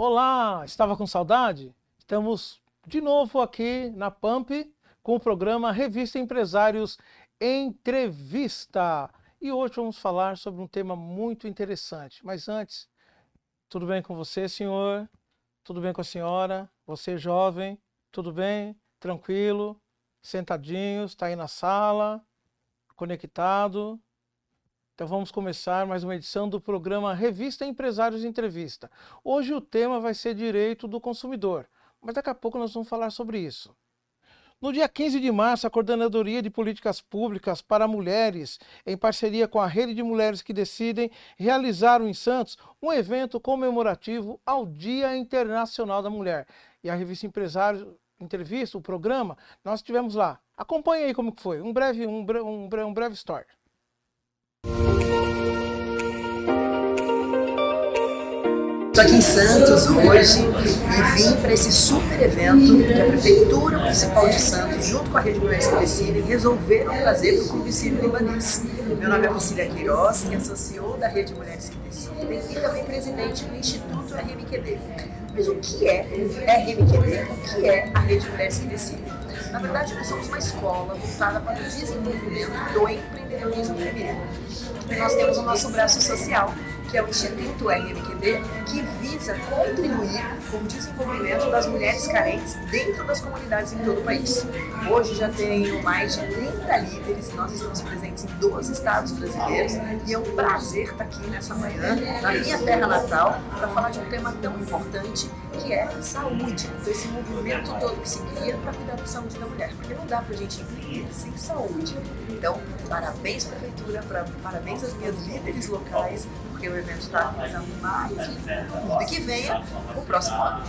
Olá, estava com saudade? Estamos de novo aqui na Pump com o programa Revista Empresários Entrevista. E hoje vamos falar sobre um tema muito interessante. Mas antes, tudo bem com você, senhor? Tudo bem com a senhora? Você jovem? Tudo bem? Tranquilo? Sentadinhos? Está aí na sala? Conectado? Então vamos começar mais uma edição do programa Revista Empresários Entrevista. Hoje o tema vai ser direito do consumidor, mas daqui a pouco nós vamos falar sobre isso. No dia 15 de março, a Coordenadoria de Políticas Públicas para Mulheres, em parceria com a Rede de Mulheres que Decidem, realizaram em Santos um evento comemorativo ao Dia Internacional da Mulher. E a Revista Empresários Entrevista, o programa, nós estivemos lá. Acompanhe aí como que foi, um breve story. Estou aqui em Santos hoje e vim para esse super evento que a Prefeitura Municipal de Santos, junto com a Rede Mulheres que Decidem, resolveram trazer para o Clube Sírio-Libanês. Meu nome é Priscila Queiroz e sou CEO da Rede Mulheres que Decidem e também presidente do Instituto RMQD. Mas o que é RMQD? O que é a Rede Mulheres que Decidem? Na verdade, nós somos uma escola voltada para o desenvolvimento do empreendedorismo feminino. E nós temos o nosso braço social, que é o Instituto RMQD, que visa contribuir com o desenvolvimento das mulheres carentes dentro das comunidades em todo o país. Hoje já tenho mais de 30 líderes, nós estamos presentes em 12 estados brasileiros e é um prazer estar aqui nessa manhã, na minha terra natal, para falar de um tema tão importante que é saúde, desse movimento todo que se cria para cuidar da saúde da mulher, porque não dá para a gente empreender sem saúde. Então, parabéns Prefeitura, parabéns às minhas líderes locais, porque o evento está começando mais e que venha o próximo ano.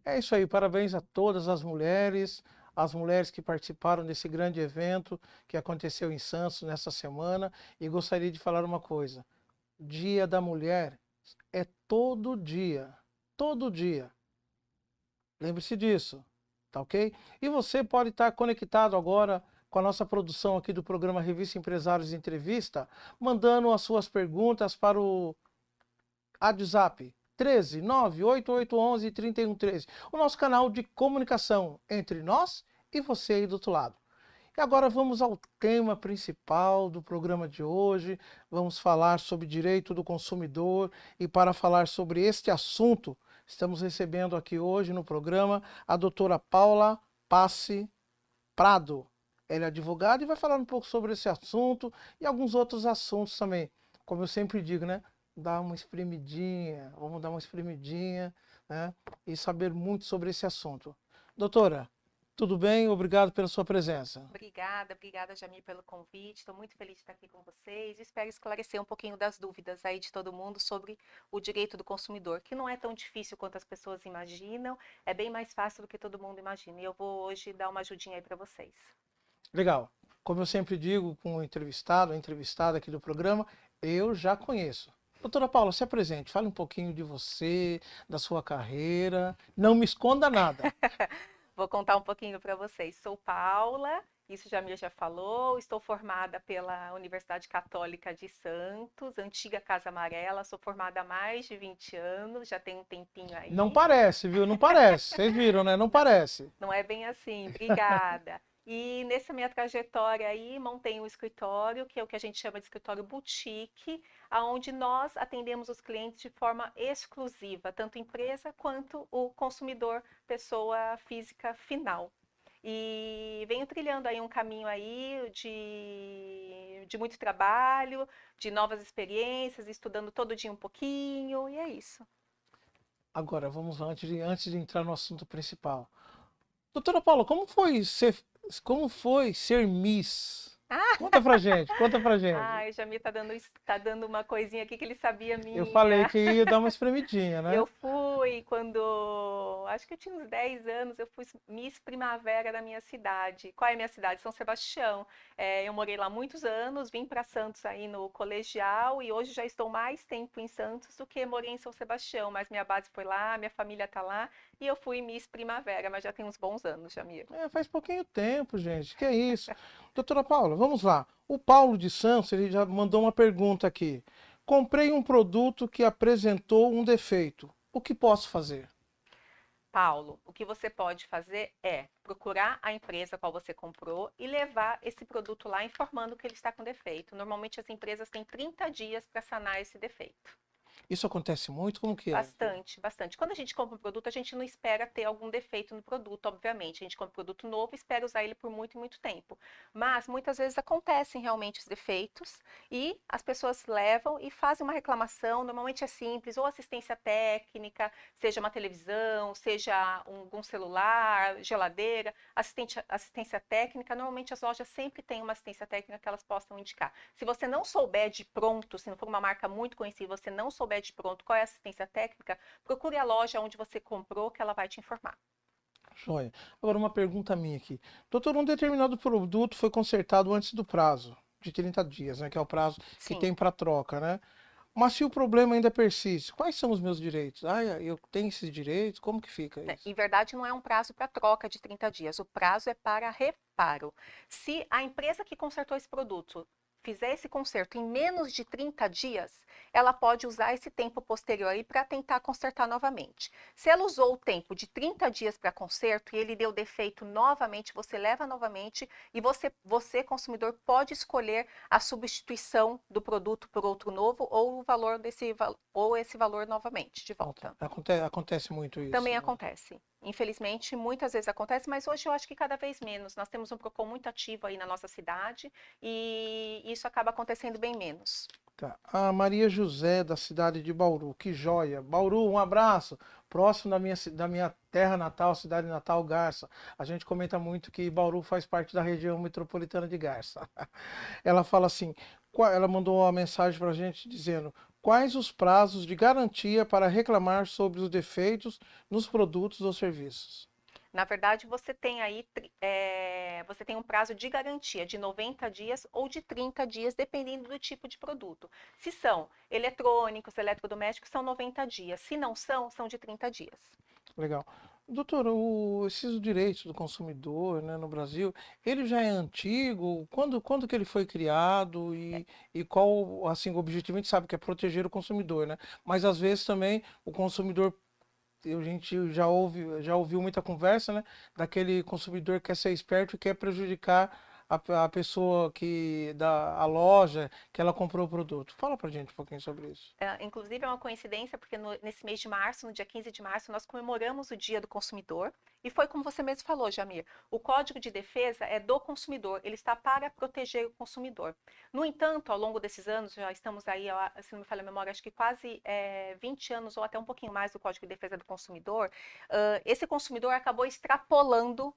É isso aí, parabéns a todas as mulheres que participaram desse grande evento que aconteceu em Santos nessa semana. E gostaria de falar uma coisa: Dia da Mulher é todo dia, todo dia. Lembre-se disso, tá ok? E você pode estar conectado agora com a nossa produção aqui do programa Revista Empresários Entrevista, mandando as suas perguntas para o WhatsApp 13 98811 3113, o nosso canal de comunicação entre nós e você aí do outro lado. E agora vamos ao tema principal do programa de hoje. Vamos falar sobre direito do consumidor, e para falar sobre este assunto, estamos recebendo aqui hoje no programa a doutora Paula Passe Prado. Ela é advogada e vai falar um pouco sobre esse assunto e alguns outros assuntos também. Como eu sempre digo, né? Vamos dar uma espremidinha, né? E saber muito sobre esse assunto. Doutora, tudo bem? Obrigado pela sua presença. Obrigada, Jamir, pelo convite. Estou muito feliz de estar aqui com vocês. Espero esclarecer um pouquinho das dúvidas aí de todo mundo sobre o direito do consumidor, que não é tão difícil quanto as pessoas imaginam, é bem mais fácil do que todo mundo imagina. E eu vou hoje dar uma ajudinha aí para vocês. Legal. Como eu sempre digo com o entrevistado, a entrevistada aqui do programa, eu já conheço. Doutora Paula, se apresente, fale um pouquinho de você, da sua carreira, não me esconda nada. Vou contar um pouquinho para vocês. Sou Paula, isso Jamir já falou, estou formada pela Universidade Católica de Santos, antiga Casa Amarela, sou formada há mais de 20 anos, já tem um tempinho aí. Não parece, viu? Não parece. Vocês viram, né? Não parece. Não é bem assim, obrigada. E nessa minha trajetória aí, montei um escritório, que é o que a gente chama de escritório boutique, onde nós atendemos os clientes de forma exclusiva, tanto empresa quanto o consumidor, pessoa física final. E venho trilhando aí um caminho aí de muito trabalho, de novas experiências, estudando todo dia um pouquinho, e é isso. Agora, vamos lá, antes de entrar no assunto principal. Doutora Paula, como foi ser Miss? Conta pra gente, conta pra gente. O Jamir tá dando uma coisinha aqui que ele sabia Eu falei minha. que ia dar uma espremidinha, né? Eu fui acho que eu tinha uns 10 anos, eu fui Miss Primavera da minha cidade. Qual é a minha cidade? São Sebastião. Eu morei lá muitos anos, vim para Santos aí no colegial e hoje já estou mais tempo em Santos do que morei em São Sebastião, mas minha base foi lá, minha família tá lá e eu fui Miss Primavera, mas já tem uns bons anos, Jamir. Faz pouquinho tempo, gente. Que é isso? Doutora Paula, vamos lá. O Paulo de Santos, ele já mandou uma pergunta aqui. comprei um produto que apresentou um defeito. O que posso fazer? Paulo, o que você pode fazer é procurar a empresa qual você comprou e levar esse produto lá informando que ele está com defeito. Normalmente as empresas têm 30 dias para sanar esse defeito. Isso acontece muito? Como que é? Bastante, bastante. Quando a gente compra um produto, a gente não espera ter algum defeito no produto, obviamente. A gente compra um produto novo e espera usar ele por muito e muito tempo. Mas muitas vezes acontecem realmente os defeitos e as pessoas levam e fazem uma reclamação. Normalmente é simples, ou assistência técnica, seja uma televisão, seja algum celular, geladeira, assistência técnica. Normalmente as lojas sempre têm uma assistência técnica que elas possam indicar. Se você não souber de pronto, se não for uma marca muito conhecida, você não souber de pronto qual é a assistência técnica, procure a loja onde você comprou que ela vai te informar. Joia. Agora, uma pergunta minha aqui. Doutor, um determinado produto foi consertado antes do prazo, de 30 dias, né? Que é o prazo que Sim. tem para troca, né? Mas se o problema ainda persiste, quais são os meus direitos? Ah, eu tenho esses direitos? Como que fica isso? Em verdade, não é um prazo para troca de 30 dias, o prazo é para reparo. Se a empresa que consertou esse produto fizer esse conserto em menos de 30 dias, ela pode usar esse tempo posterior aí para tentar consertar novamente. Se ela usou o tempo de 30 dias para conserto e ele deu defeito novamente, você leva novamente e você, consumidor, pode escolher a substituição do produto por outro novo ou o valor ou esse valor novamente de volta. Acontece muito isso, Também né? acontece. Infelizmente, muitas vezes acontece, mas hoje eu acho que cada vez menos. Nós temos um Procon muito ativo aí na nossa cidade e isso acaba acontecendo bem menos. Tá. A Maria José, da cidade de Bauru, que joia. Bauru, um abraço. Próximo da minha terra natal, cidade natal, Garça. A gente comenta muito que Bauru faz parte da região metropolitana de Garça. Ela fala assim, ela mandou uma mensagem para a gente dizendo quais os prazos de garantia para reclamar sobre os defeitos nos produtos ou serviços. Na verdade, você tem aí você tem um prazo de garantia de 90 dias ou de 30 dias, dependendo do tipo de produto. Se são eletrônicos, eletrodomésticos, são 90 dias. Se não são, são de 30 dias. Legal. Doutor, esses direitos do consumidor, né, no Brasil, ele já é antigo? Quando que ele foi criado e qual, assim, o objetivo? A gente sabe que é proteger o consumidor, né? Mas às vezes também o consumidor, a gente já ouviu muita conversa, né? Daquele consumidor que quer ser esperto e quer prejudicar a pessoa a loja que ela comprou o produto. Fala pra gente um pouquinho sobre isso. Inclusive, é uma coincidência, porque nesse mês de março, no dia 15 de março, nós comemoramos o Dia do Consumidor. E foi como você mesmo falou, Jamir, o Código de Defesa é do consumidor, ele está para proteger o consumidor. No entanto, ao longo desses anos, já estamos aí, se não me falha a memória, acho que quase 20 anos ou até um pouquinho mais do Código de Defesa do Consumidor, esse consumidor acabou extrapolando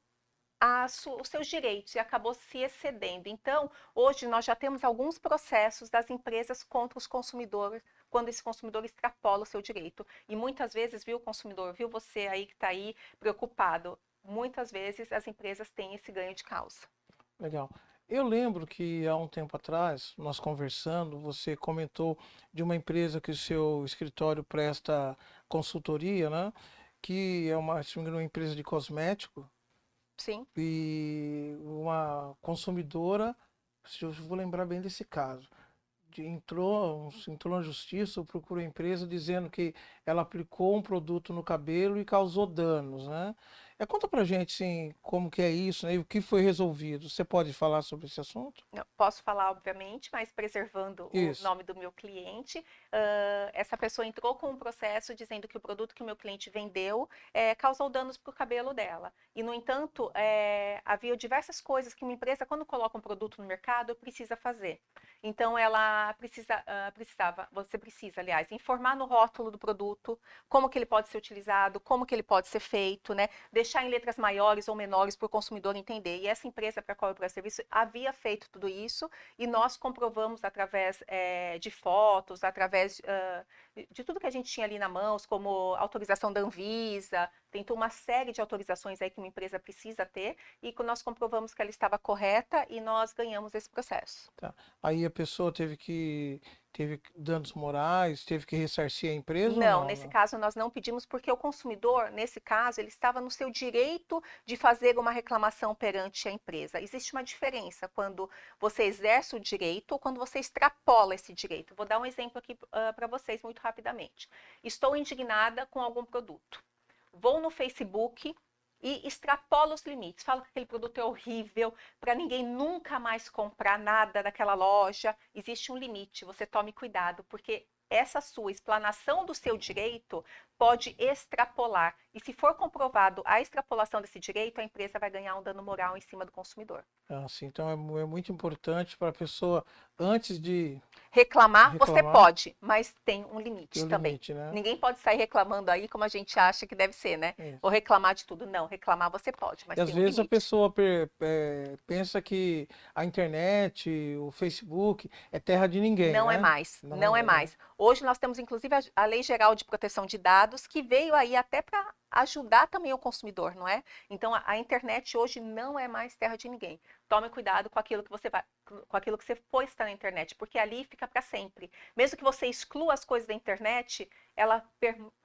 os seus direitos e acabou se excedendo. Então, hoje nós já temos alguns processos das empresas contra os consumidores, quando esse consumidor extrapola o seu direito. E muitas vezes, viu, consumidor, viu você aí que está aí preocupado, muitas vezes as empresas têm esse ganho de causa. Legal. Eu lembro que há um tempo atrás, nós conversando, você comentou de uma empresa que o seu escritório presta consultoria, né? Que é se não me engano, uma empresa de cosmético. Sim. E uma consumidora, se eu vou lembrar bem desse caso, entrou na justiça ou procurou a empresa dizendo que ela aplicou um produto no cabelo e causou danos, né? Conta pra gente, assim, como que é isso, né? E o que foi resolvido. Você pode falar sobre esse assunto? Não, posso falar, obviamente, mas preservando o Isso. nome do meu cliente. Essa pessoa entrou com um processo dizendo que o produto que o meu cliente vendeu causou danos para o cabelo dela. E, no entanto, havia diversas coisas que uma empresa, quando coloca um produto no mercado, precisa fazer. Então, ela você precisa, aliás, informar no rótulo do produto como que ele pode ser utilizado, como que ele pode ser feito, né? Deixar em letras maiores ou menores para o consumidor entender. E essa empresa para a qual eu presto serviço havia feito tudo isso e nós comprovamos através de fotos, através de tudo que a gente tinha ali na mãos, como autorização da Anvisa, tentou uma série de autorizações aí que uma empresa precisa ter, e nós comprovamos que ela estava correta e nós ganhamos esse processo. Tá. Aí a pessoa teve danos morais, teve que ressarcir a empresa ou Não, não? nesse Não. caso nós não pedimos porque o consumidor, nesse caso, ele estava no seu direito de fazer uma reclamação perante a empresa. Existe uma diferença quando você exerce o direito ou quando você extrapola esse direito. Vou dar um exemplo aqui para vocês muito rapidamente. Estou indignada com algum produto. Vou no Facebook e extrapolo os limites. Falo que aquele produto é horrível, para ninguém nunca mais comprar nada daquela loja. Existe um limite, você tome cuidado, porque essa sua explanação do seu direito pode extrapolar. E se for comprovado a extrapolação desse direito, a empresa vai ganhar um dano moral em cima do consumidor. Assim, então é muito importante para a pessoa, antes de Reclamar, você reclamar, pode, mas tem um ter limite o também. limite, né? Ninguém pode sair reclamando aí como a gente acha que deve ser, né? É. Ou reclamar de tudo. Não, reclamar você pode, E mas às tem um vezes a limite. pessoa pensa que a internet, o Facebook é terra de ninguém, Não é né? mais, Não não é é, né? mais. Hoje nós temos inclusive a Lei Geral de Proteção de Dados, que veio aí até para ajudar também o consumidor, não é? Então a internet hoje não é mais terra de ninguém. Tome cuidado com aquilo que você vai, com aquilo que você posta na internet, porque ali fica para sempre. Mesmo que você exclua as coisas da internet, ela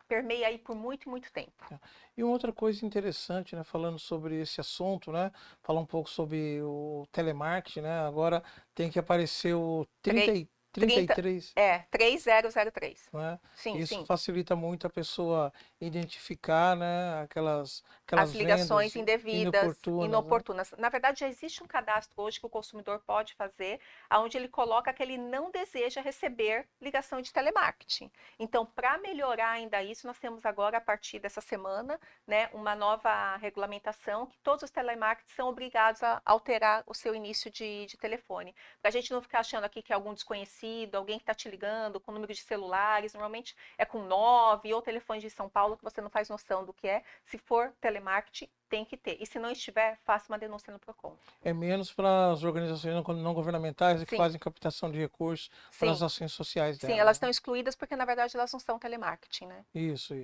permeia aí por muito, muito tempo. E uma outra coisa interessante, né, falando sobre esse assunto, né, falar um pouco sobre o telemarketing, né, agora tem que aparecer o 30, 33, 3003. né, Sim, isso sim. facilita muito a pessoa identificar, né, As aquelas ligações vendas indevidas, inoportunas, né, inoportunas. Na verdade, já existe um cadastro hoje que o consumidor pode fazer, onde ele coloca que ele não deseja receber ligação de telemarketing. Então, para melhorar ainda isso, nós temos agora, a partir dessa semana, né, uma nova regulamentação que todos os telemarketers são obrigados a alterar o seu início de telefone. Para a gente não ficar achando aqui que é algum desconhecido, alguém que está te ligando com número de celulares, normalmente é com 9 ou telefone de São Paulo que você não faz noção do que é. Se for telemarketing, tem que ter. E se não estiver, faça uma denúncia no Procon. é menos para as organizações não governamentais que Sim, fazem captação de recursos para as sim, ações sociais sim, delas, elas né? estão excluídas porque na verdade elas não são telemarketing, né? Isso.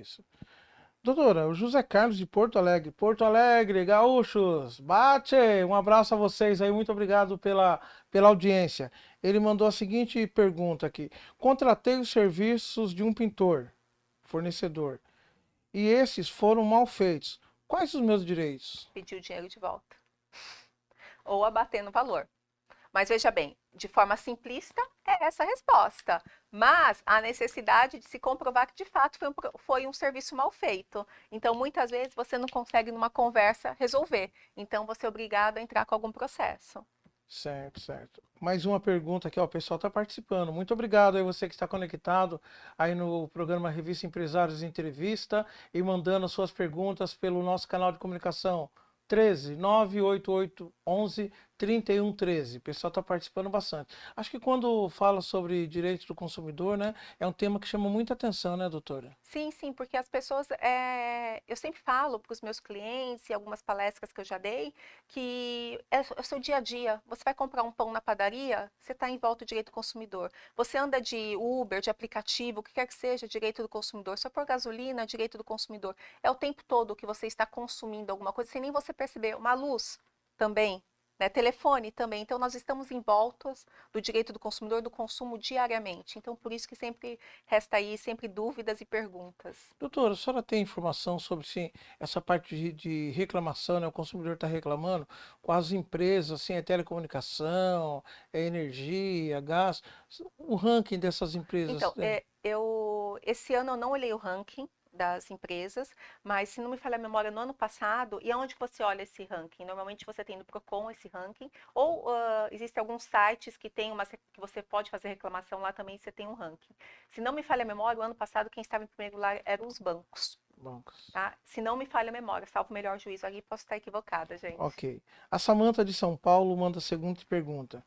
Doutora, o José Carlos de Porto Alegre. Porto Alegre, gaúchos, bate! Um abraço a vocês aí, muito obrigado pela audiência. Ele mandou a seguinte pergunta aqui: contratei os serviços de um pintor, fornecedor, e esses foram mal feitos. Quais os meus direitos? Pedir o dinheiro de volta. Ou abater no valor. Mas veja bem, de forma simplista, é essa a resposta. Mas há necessidade de se comprovar que de fato foi um serviço mal feito. Então, muitas vezes, você não consegue, numa conversa, resolver. Então, você é obrigado a entrar com algum processo. Certo. Mais uma pergunta aqui, ó, o pessoal está participando. Muito obrigado aí você que está conectado aí no programa Revista Empresários Entrevista e mandando as suas perguntas pelo nosso canal de comunicação 13 988 11 3113. O pessoal está participando bastante. Acho que quando fala sobre direitos do consumidor, né, é um tema que chama muita atenção, né, doutora? Sim, sim, porque as pessoas, eu sempre falo para os meus clientes e algumas palestras que eu já dei, que é o seu dia a dia. Você vai comprar um pão na padaria, você está em volta do direito do consumidor. Você anda de Uber, de aplicativo, o que quer que seja, direito do consumidor. Se for por gasolina, direito do consumidor. É o tempo todo que você está consumindo alguma coisa, sem nem você perceber. Uma luz também. Né, telefone também. Então, nós estamos envoltos do direito do consumidor, do consumo diariamente. Então, por isso que sempre resta aí sempre dúvidas e perguntas. Doutora, a senhora tem informação sobre sim, essa parte de reclamação, né? O consumidor está reclamando com as empresas, assim, é telecomunicação, é energia, gás, o ranking dessas empresas. Então, esse ano eu não olhei o ranking das empresas, mas se não me falha a memória, no ano passado, e aonde você olha esse ranking? Normalmente você tem no Procon esse ranking, ou existem alguns sites que tem que você pode fazer reclamação lá também, você tem um ranking. Se não me falha a memória, o ano passado quem estava em primeiro lugar eram os bancos. Bancos. Tá? Se não me falha a memória, salvo o melhor juízo aqui, posso estar equivocada, gente. Ok. A Samanta de São Paulo manda a seguinte pergunta.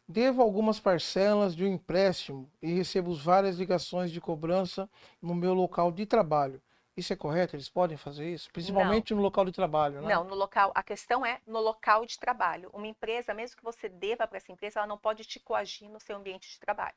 Devo algumas parcelas de um empréstimo e recebo várias ligações de cobrança no meu local de trabalho. Isso é correto? Eles podem fazer isso? Não. Principalmente no local de trabalho, né? Não, no local, a questão é no local de trabalho. Uma empresa, mesmo que você deva para essa empresa, ela não pode te coagir no seu ambiente de trabalho.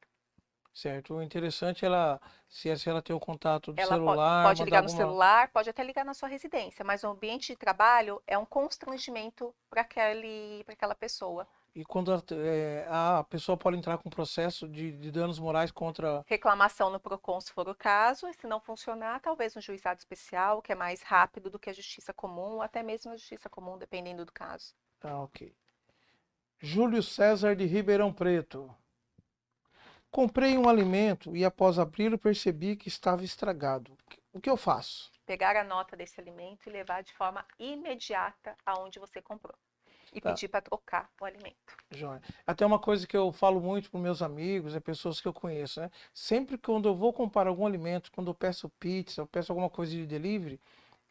Certo. O interessante é ela, se ela tem o contato do Ela celular, pode mandar ligar no alguma. celular, pode até ligar na sua residência, mas o ambiente de trabalho é um constrangimento para aquela pessoa. E quando a pessoa pode entrar com processo de danos morais contra. Reclamação no PROCON, se for o caso, e se não funcionar, talvez um juizado especial, que é mais rápido do que a justiça comum, ou até mesmo a justiça comum, dependendo do caso. Ah, ok. Júlio César de Ribeirão Preto. Comprei um alimento e após abri-lo percebi que estava estragado. O que eu faço? Pegar a nota desse alimento e levar de forma imediata aonde você comprou. E Tá, pedir para trocar o alimento. joia. Até uma coisa que eu falo muito para meus amigos, pessoas que eu conheço, né? Sempre que quando eu vou comprar algum alimento, quando eu peço pizza, eu peço alguma coisa de delivery,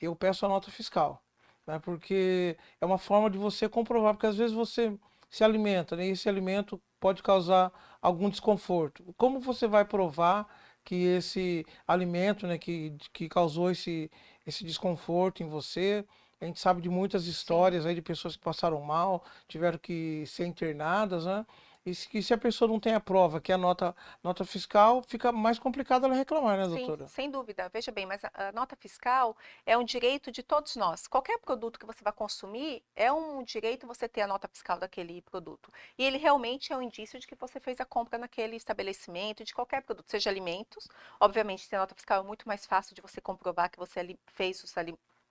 eu peço a nota fiscal, né? Porque é uma forma de você comprovar, porque às vezes você se alimenta, né? E esse alimento pode causar algum desconforto. Como você vai provar que esse alimento, né, que causou esse desconforto em você? A gente sabe de muitas Sim. histórias aí de pessoas que passaram mal, tiveram que ser internadas, né? Se a pessoa não tem a prova, que é a nota fiscal, fica mais complicado ela reclamar, né, Sim, doutora? sem dúvida. Veja bem, mas a nota fiscal é um direito de todos nós. Qualquer produto que você vai consumir, é um direito você ter a nota fiscal daquele produto. E ele realmente é um indício de que você fez a compra naquele estabelecimento, de qualquer produto, seja alimentos. Obviamente, ter a nota fiscal é muito mais fácil de você comprovar que você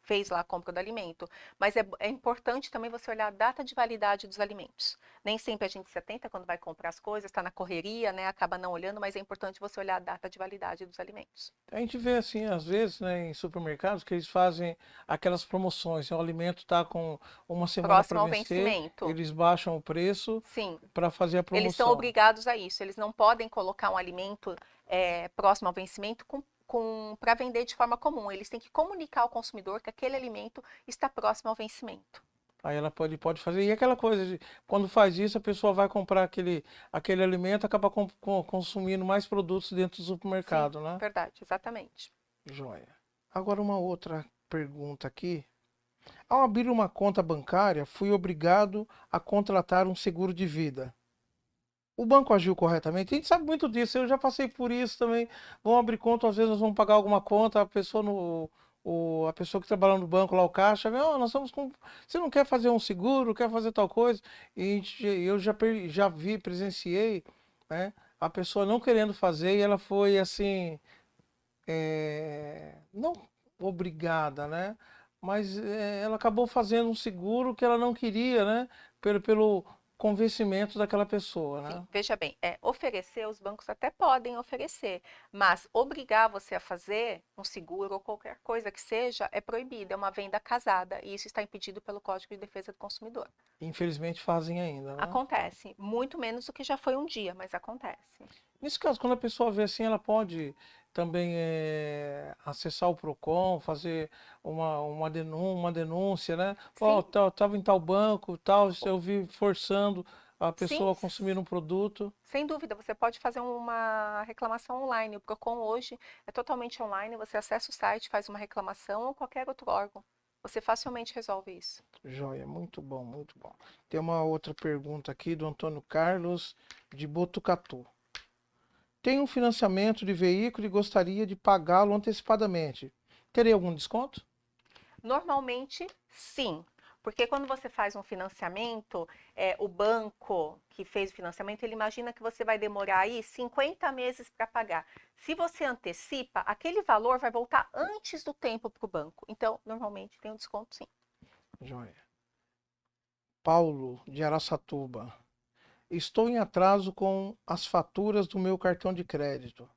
fez lá a compra do alimento. Mas é importante também você olhar a data de validade dos alimentos. Nem sempre a gente se atenta quando vai comprar as coisas, está na correria, né? Acaba não olhando, mas é importante você olhar a data de validade dos alimentos. A gente vê assim, às vezes, né, em supermercados, que eles fazem aquelas promoções, né, o alimento está com uma semana para Próximo ao vencer, vencimento, eles baixam o preço sim, para fazer a eles são promoção. obrigados a isso. Eles não podem colocar um alimento próximo ao vencimento para vender de forma comum. Eles têm que comunicar ao consumidor que aquele alimento está próximo ao vencimento. Aí ela pode fazer. E aquela coisa de quando faz isso, a pessoa vai comprar aquele alimento, acaba consumindo mais produtos dentro do Sim, supermercado, né? verdade, exatamente. Joia. Agora uma outra pergunta aqui. Ao abrir uma conta bancária, fui obrigado a contratar um seguro de vida. O banco agiu corretamente? A gente sabe muito disso, eu já passei por isso também. Vão abrir conta, às vezes nós vamos pagar alguma conta, a pessoa a pessoa que trabalha no banco lá, o caixa, vem, "Ó, nós estamos com. Você não quer fazer um seguro, quer fazer tal coisa?" E eu já vi, presenciei, né? A pessoa não querendo fazer e ela foi assim, não obrigada, né? Mas ela acabou fazendo um seguro que ela não queria, né? Pelo convencimento daquela pessoa, Sim, né? veja bem, oferecer, os bancos até podem oferecer, mas obrigar você a fazer um seguro ou qualquer coisa que seja é proibido, é uma venda casada e isso está impedido pelo Código de Defesa do Consumidor. Infelizmente fazem ainda, né? Acontece, muito menos do que já foi um dia, mas acontece. Nesse caso, quando a pessoa vê assim, ela pode também acessar o Procon, fazer uma denúncia, né? Ó, Sim, tava em tal banco, tal, eu vi forçando a sim, pessoa a consumir um produto. sem dúvida, você pode fazer uma reclamação online. O Procon hoje é totalmente online, você acessa o site, faz uma reclamação ou qualquer outro órgão. Você facilmente resolve isso. Joia, muito bom, muito bom. Tem uma outra pergunta aqui do Antônio Carlos, de Botucatu. Tenho um financiamento de veículo e gostaria de pagá-lo antecipadamente. Terei algum desconto? Normalmente, sim. Porque quando você faz um financiamento, o banco que fez o financiamento, ele imagina que você vai demorar aí 50 meses para pagar. Se você antecipa, aquele valor vai voltar antes do tempo para o banco. Então, normalmente tem um desconto, sim. Joia. Paulo, de Araçatuba. Estou em atraso com as faturas do meu cartão de crédito.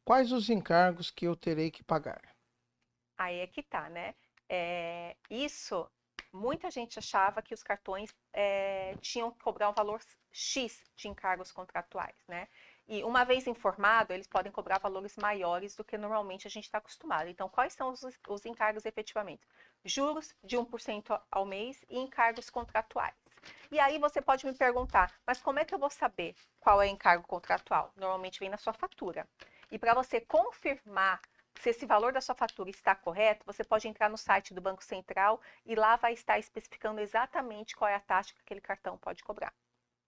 Quais os encargos que eu terei que pagar? Aí é que tá, né? Muita gente achava que os cartões tinham que cobrar um valor X de encargos contratuais, né? E uma vez informado, eles podem cobrar valores maiores do que normalmente a gente está acostumado. Então, quais são os encargos efetivamente? Juros de 1% ao mês e encargos contratuais. E aí você pode me perguntar, mas como é que eu vou saber qual é o encargo contratual? Normalmente vem na sua fatura. E para você confirmar se esse valor da sua fatura está correto, você pode entrar no site do Banco Central e lá vai estar especificando exatamente qual é a taxa que aquele cartão pode cobrar.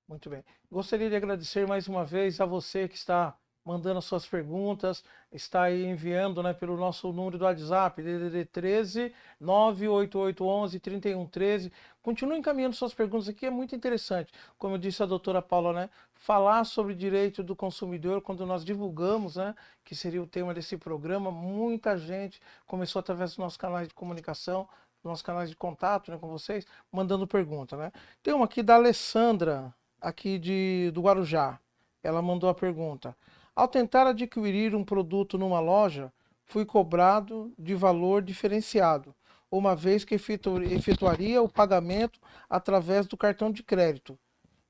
Muito bem. Gostaria de agradecer mais uma vez a você que está mandando as suas perguntas, está aí enviando, né, pelo nosso número do WhatsApp, DDD 13 98811 3113. Continue encaminhando suas perguntas aqui, é muito interessante. Como eu disse a doutora Paula, né, falar sobre direito do consumidor, quando nós divulgamos, né, que seria o tema desse programa, muita gente começou através dos nossos canais de comunicação, nossos canais de contato, né, com vocês, mandando pergunta, né. Tem uma aqui da Alessandra, aqui do Guarujá. Ela mandou a pergunta: ao tentar adquirir um produto numa loja, fui cobrado de valor diferenciado, uma vez que efetuaria o pagamento através do cartão de crédito.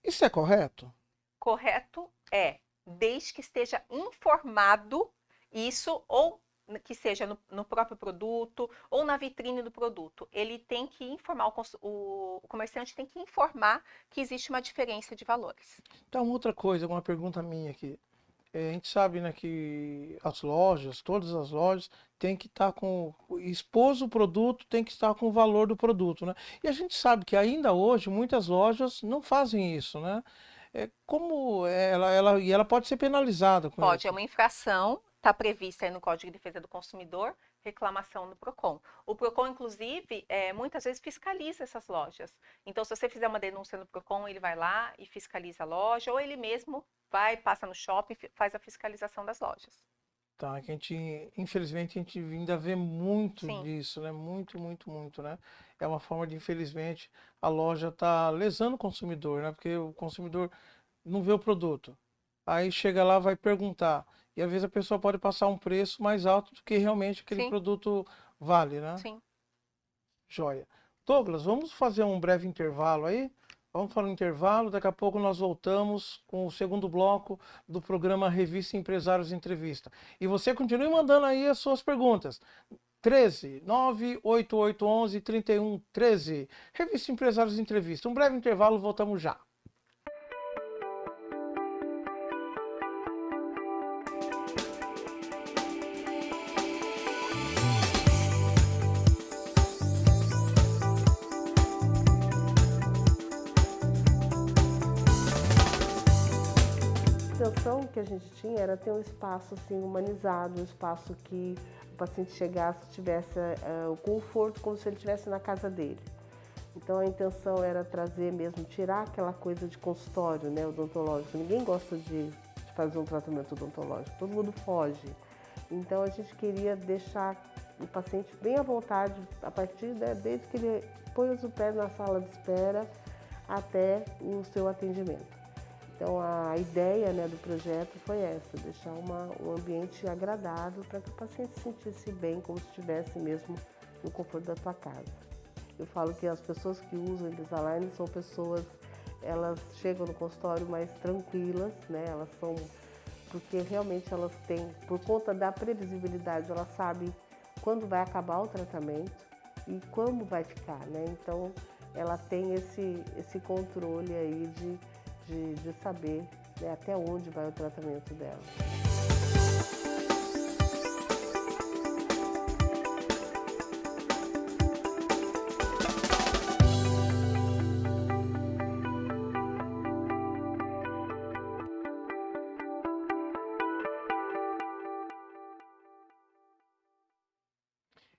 Isso é correto? Correto é, desde que esteja informado isso, ou que seja no próprio produto ou na vitrine do produto. Ele tem que informar, o comerciante tem que informar que existe uma diferença de valores. Então, outra coisa, uma pergunta minha aqui. A gente sabe, né, que as lojas, todas as lojas, tem que estar expôs o produto, tem que estar com o valor do produto, né? E a gente sabe que ainda hoje muitas lojas não fazem isso, né? Como ela pode ser penalizada com Pode, isso? é uma infração, está prevista aí no Código de Defesa do Consumidor, reclamação no PROCON. O PROCON, inclusive, muitas vezes fiscaliza essas lojas. Então, se você fizer uma denúncia no PROCON, ele vai lá e fiscaliza a loja, ou ele mesmo vai, passa no shopping e faz a fiscalização das lojas. Tá, que infelizmente, a gente ainda vê muito Sim. disso, né? Muito, muito, muito, né? É uma forma de, infelizmente, a loja tá lesando o consumidor, né? Porque o consumidor não vê o produto. Aí chega lá, vai perguntar. E às vezes a pessoa pode passar um preço mais alto do que realmente aquele Sim. produto vale, né? Sim. Joia. Douglas, vamos fazer um breve intervalo aí? Vamos para um intervalo, daqui a pouco nós voltamos com o segundo bloco do programa Revista Empresários Entrevista. E você continue mandando aí as suas perguntas. 13 98811 3113. Revista Empresários Entrevista. Um breve intervalo, voltamos já. A intenção que a gente tinha era ter um espaço assim humanizado, um espaço que o paciente chegasse e tivesse o conforto como se ele estivesse na casa dele. Então a intenção era trazer mesmo, tirar aquela coisa de consultório, né, odontológico. Ninguém gosta de fazer um tratamento odontológico, todo mundo foge. Então a gente queria deixar o paciente bem à vontade, a partir, né, desde que ele põe os pés na sala de espera até o seu atendimento. Então a ideia, né, do projeto foi essa, deixar um ambiente agradável para que o paciente se sentisse bem, como se estivesse mesmo no conforto da sua casa. Eu falo que as pessoas que usam Invisalign são pessoas, elas chegam no consultório mais tranquilas, né, elas são, porque realmente elas têm, por conta da previsibilidade, elas sabem quando vai acabar o tratamento e como vai ficar, né, então ela tem esse controle aí de saber, né, até onde vai o tratamento dela.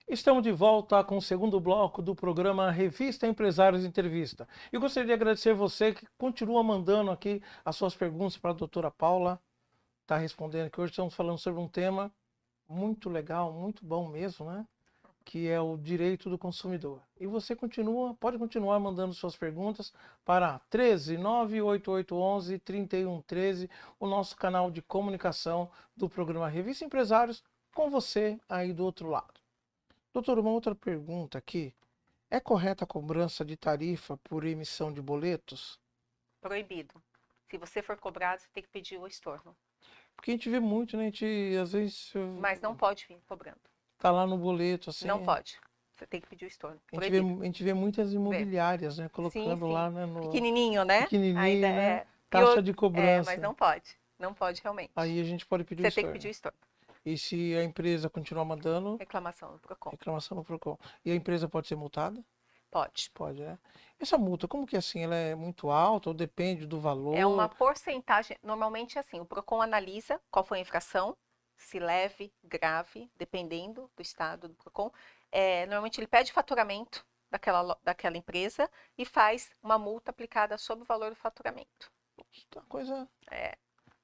Estamos de volta com o segundo bloco do programa Revista Empresários Entrevista. E gostaria de agradecer você que continua mandando aqui as suas perguntas para a doutora Paula. Está respondendo que hoje estamos falando sobre um tema muito legal, muito bom mesmo, né? Que é o direito do consumidor. E você pode continuar mandando suas perguntas para 13 98811 3113, o nosso canal de comunicação do programa Revista Empresários, com você aí do outro lado. Doutor, uma outra pergunta aqui. É correta a cobrança de tarifa por emissão de boletos? Proibido. Se você for cobrado, você tem que pedir o estorno. Porque a gente vê muito, né? A gente, às vezes... Mas não pode vir cobrando. Tá lá no boleto, assim... Não pode. Você tem que pedir o estorno. A gente vê muitas imobiliárias, né? Colocando sim. lá, né? No... Pequenininho, né? Pequenininho, Ainda né? Taxa de cobrança. mas não pode. Não pode realmente. Aí a gente pode pedir o Você estorno. tem que pedir o estorno. E se a empresa continuar mandando... Reclamação no PROCON. Reclamação no PROCON. E a empresa pode ser multada? Pode. Pode, né? Essa multa, como que é assim? Ela é muito alta ou depende do valor? É uma porcentagem, normalmente é assim, o PROCON analisa qual foi a infração, se leve, grave, dependendo do estado do PROCON. Normalmente ele pede faturamento daquela empresa e faz uma multa aplicada sobre o valor do faturamento. A coisa, É.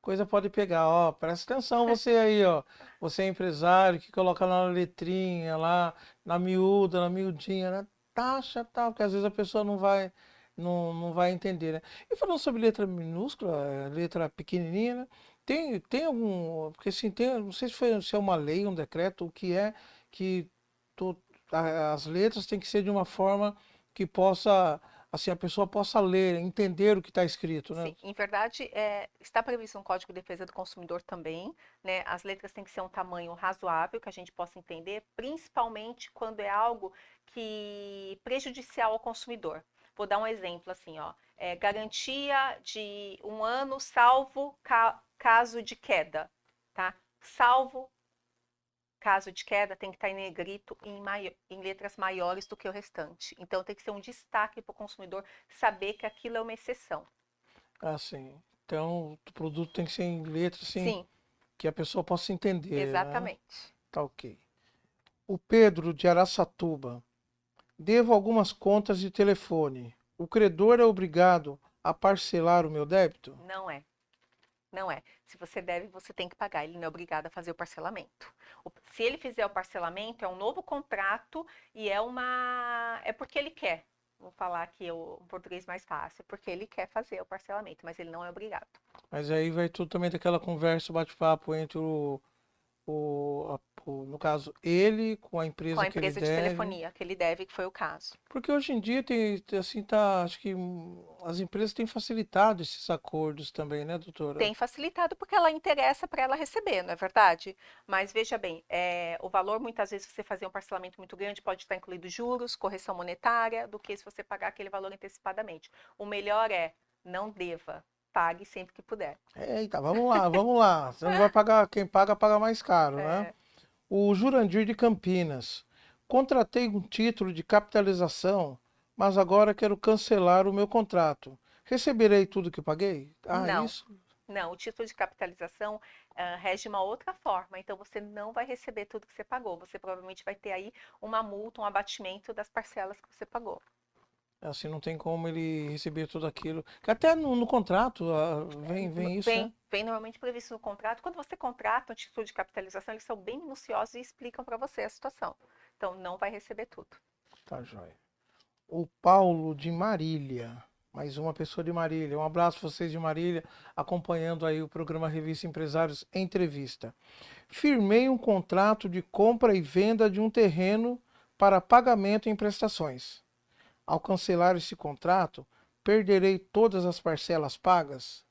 coisa pode pegar, ó. Presta atenção você aí, ó. Você é empresário que coloca lá na letrinha, lá na miúda, na miudinha, né? Taxa tal, porque às vezes a pessoa não vai entender, né? E falando sobre letra minúscula, letra pequenininha, né? Tem algum, porque assim, não sei se é uma lei, um decreto, o que é que to- as letras têm que ser de uma forma que possa, assim, a pessoa possa ler, entender o que está escrito, né? Sim, em verdade, está previsto no Código de Defesa do Consumidor também, né? As letras têm que ser um tamanho razoável, que a gente possa entender, principalmente quando é algo que prejudicial ao consumidor. Vou dar um exemplo assim, ó, garantia de 1 ano, salvo caso de queda, tá? Salvo caso de queda, tem que estar em negrito em letras maiores do que o restante. Então, tem que ser um destaque para o consumidor saber que aquilo é uma exceção. Assim, então o produto tem que ser em letras assim Sim, que a pessoa possa entender, né? exatamente. Tá ok. O Pedro de Araçatuba. Devo algumas contas de telefone. O credor é obrigado a parcelar o meu débito? Não é. Não é. Se você deve, você tem que pagar. Ele não é obrigado a fazer o parcelamento. Se ele fizer o parcelamento, é um novo contrato e é porque ele quer. Vou falar aqui o português mais fácil, porque ele quer fazer o parcelamento, mas ele não é obrigado. Mas aí vai tudo também daquela conversa, bate-papo entre no caso, ele com a Com empresa a que ele empresa de deve. telefonia, que ele deve, que foi o caso. Porque hoje em dia tem, assim, tá, acho que as empresas têm facilitado esses acordos também, né, doutora? Tem facilitado porque ela interessa para ela receber, não é verdade? Mas veja bem, o valor, muitas vezes, você fazer um parcelamento muito grande pode estar incluído juros, correção monetária, do que se você pagar aquele valor antecipadamente. O melhor é não deva, pague sempre que puder. Eita, vamos lá, vamos lá. Você não vai pagar, quem paga, paga mais caro, né? É, O Jurandir de Campinas. Contratei um título de capitalização, mas agora quero cancelar o meu contrato. Receberei tudo que paguei? Ah, não, isso? não, o título de capitalização rege uma outra forma, então você não vai receber tudo que você pagou, você provavelmente vai ter aí uma multa, um abatimento das parcelas que você pagou. Assim, não tem como ele receber tudo aquilo. Que até no contrato vem isso, né? Vem normalmente previsto no contrato. Quando você contrata um título de capitalização, eles são bem minuciosos e explicam para você a situação. Então, não vai receber tudo. Tá joia. O Paulo de Marília. Mais uma pessoa de Marília. Um abraço a vocês de Marília, acompanhando aí o programa Revista Empresários Entrevista. Firmei um contrato de compra e venda de um terreno para pagamento em prestações. Ao cancelar esse contrato, perderei todas as parcelas pagas?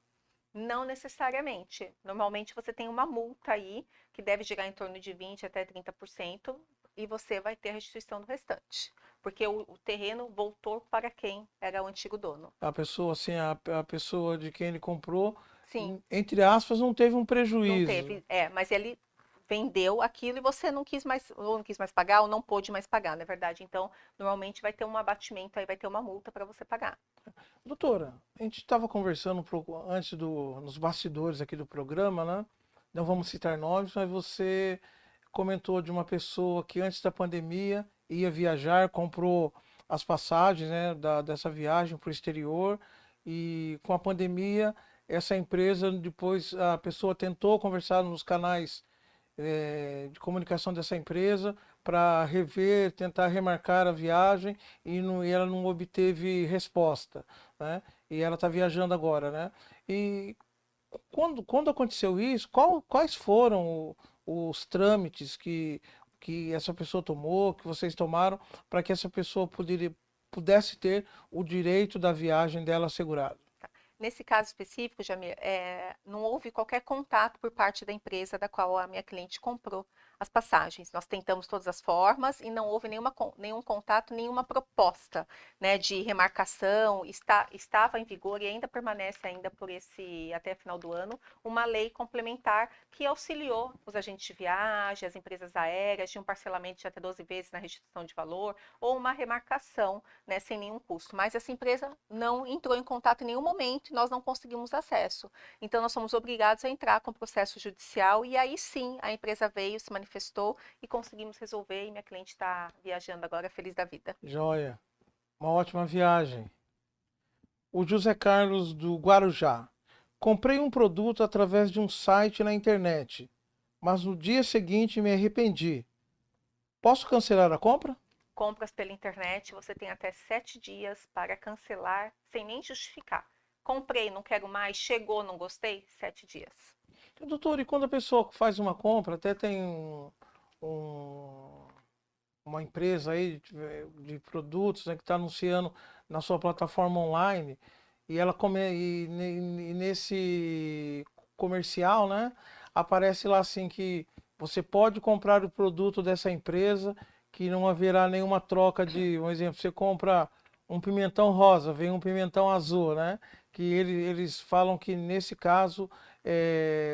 Não necessariamente. Normalmente você tem uma multa aí, que deve girar em torno de 20 até 30%, e você vai ter a restituição do restante. Porque o terreno voltou para quem era o antigo dono. A pessoa, assim, a pessoa de quem ele comprou, Sim, entre aspas, não teve um não prejuízo. teve. Mas ele vendeu aquilo e você não quis mais, ou não quis mais pagar, ou não pôde mais pagar, na verdade. Então, normalmente vai ter um abatimento aí, vai ter uma multa para você pagar. Doutora, a gente estava conversando antes nos bastidores aqui do programa, né? Não vamos citar nomes, mas você comentou de uma pessoa que antes da pandemia ia viajar, comprou as passagens, né, dessa viagem para o exterior e com a pandemia essa empresa depois a pessoa tentou conversar nos canais de comunicação dessa empresa para rever, tentar remarcar a viagem e ela não obteve resposta, né? E ela está viajando agora, né? E quando aconteceu isso, quais foram os trâmites que essa pessoa tomou, que vocês tomaram, para que essa pessoa pudesse ter o direito da viagem dela assegurado? Nesse caso específico, Jamir, não houve qualquer contato por parte da empresa da qual a minha cliente comprou as passagens. Nós tentamos todas as formas e não houve nenhum contato, nenhuma proposta, né, de remarcação. Estava em vigor e ainda permanece ainda até final do ano, uma lei complementar que auxiliou os agentes de viagem, as empresas aéreas, de um parcelamento de até 12 vezes na restituição de valor ou uma remarcação, né, sem nenhum custo. Mas essa empresa não entrou em contato em nenhum momento e nós não conseguimos acesso. Então, nós somos obrigados a entrar com processo judicial e aí sim a empresa veio, se manifestou e conseguimos resolver e minha cliente está viajando agora feliz da vida. Joia. Uma ótima viagem. O José Carlos do Guarujá. Comprei um produto através de um site na internet, mas no dia seguinte me arrependi. Posso cancelar a compra? Compras pela internet, você tem até 7 dias para cancelar sem nem justificar. Comprei, não quero mais, chegou, não gostei, 7 dias. Doutor, e quando a pessoa faz uma compra, até tem uma empresa aí de produtos, né, que está anunciando na sua plataforma online, e nesse comercial, né, aparece lá assim que você pode comprar o produto dessa empresa, que não haverá nenhuma troca de, um exemplo, você compra um pimentão rosa, vem um pimentão azul, né? Que eles falam que nesse caso